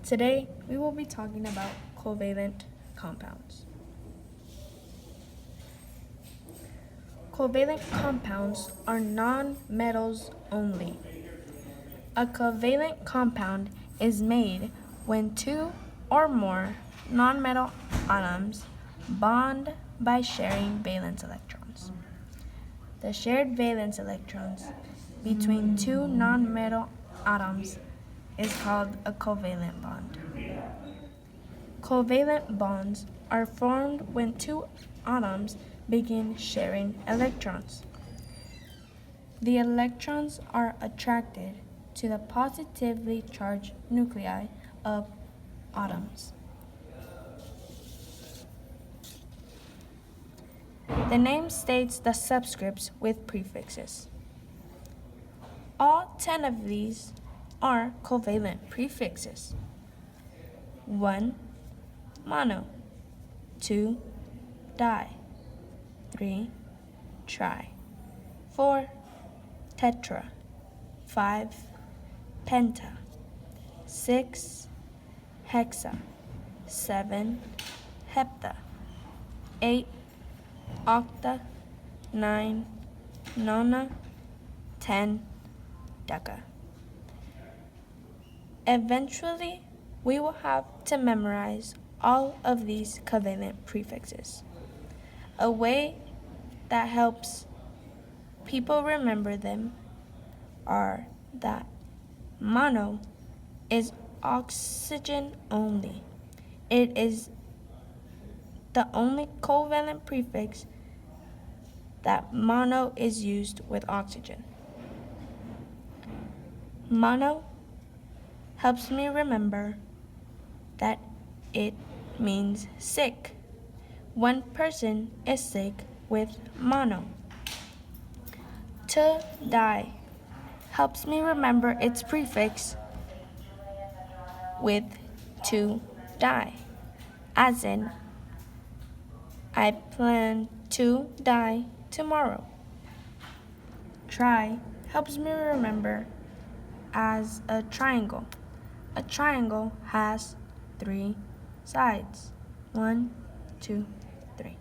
Today, we will be talking about covalent compounds. Covalent compounds are non-metals only. A covalent compound is made when two or more non-metal atoms bond by sharing valence electrons. The shared valence electrons between two non-metal atoms is called a covalent bond. Covalent bonds are formed when two atoms begin sharing electrons. The electrons are attracted to the positively charged nuclei of atoms. The name states the subscripts with prefixes. All 10 of these are covalent prefixes. 1. Mono. 2. Di. 3. Tri. 4. Tetra. 5. Penta. 6. Hexa. 7. Hepta. 8. Octa. 9. Nona. 10. Deca. Eventually, we will have to memorize all of these covalent prefixes. A way that helps people remember them are that mono is oxygen only. It is the only covalent prefix that mono is used with oxygen. Mono helps me remember that it means sick. One person is sick with mono. To die helps me remember its prefix with to die, as in I plan to die tomorrow. Tri helps me remember as a triangle. A triangle has 3 sides. 1, 2, 3.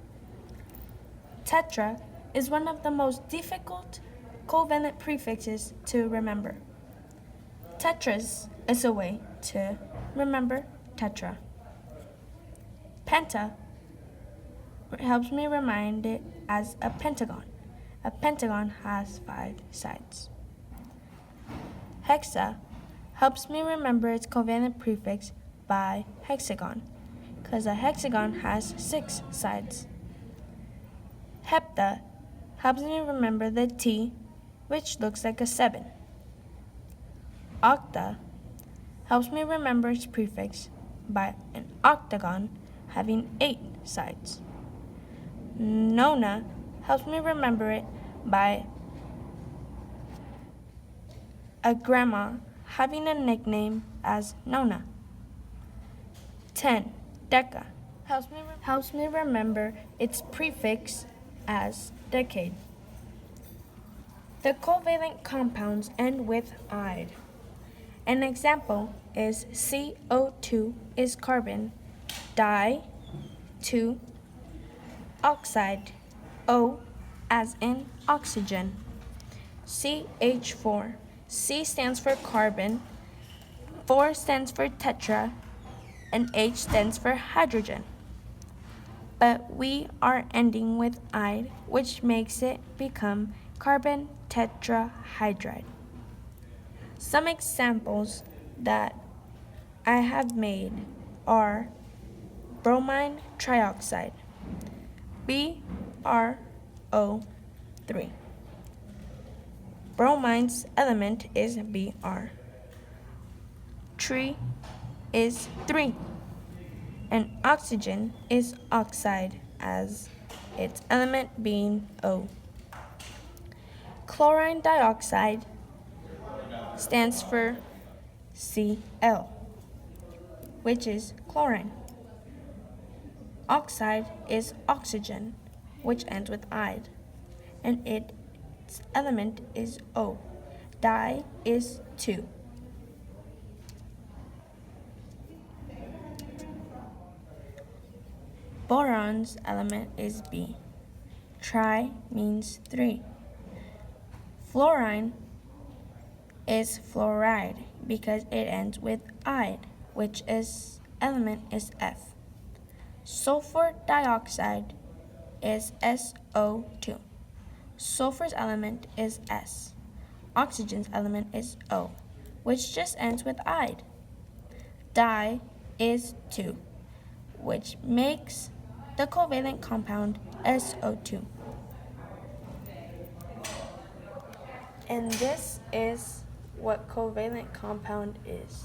Tetra is one of the most difficult covalent prefixes to remember. Tetras is a way to remember tetra. Penta helps me remind it as a pentagon. A pentagon has 5 sides. Hexa helps me remember its covalent prefix by hexagon, because a hexagon has 6 sides. Hepta helps me remember the T, which looks like a 7. Octa helps me remember its prefix by an octagon having 8 sides. Nona helps me remember it by a grandma having a nickname as Nona. 10. Deca helps me remember its prefix as decade. The covalent compounds end with "ide". An example is CO2 is carbon, di, 2, oxide, O as in oxygen. CH4, C stands for carbon, 4 stands for tetra, and H stands for hydrogen. But we are ending with "ide", which makes it become carbon tetrahydride. Some examples that I have made are bromine trioxide, BrO3. Bromine's element is Br. Tri is 3. And oxygen is oxide, as its element being O. Chlorine dioxide stands for Cl, which is chlorine. Oxide is oxygen, which ends with "ide", and its element is O. Di is 2. Boron's element is B. Tri means 3. Fluorine is fluoride because it ends with ide, which is element is F. Sulfur dioxide is SO2. Sulfur's element is S. Oxygen's element is O, which just ends with ide. Di is 2, which makes the covalent compound SO2. And this is what covalent compound is.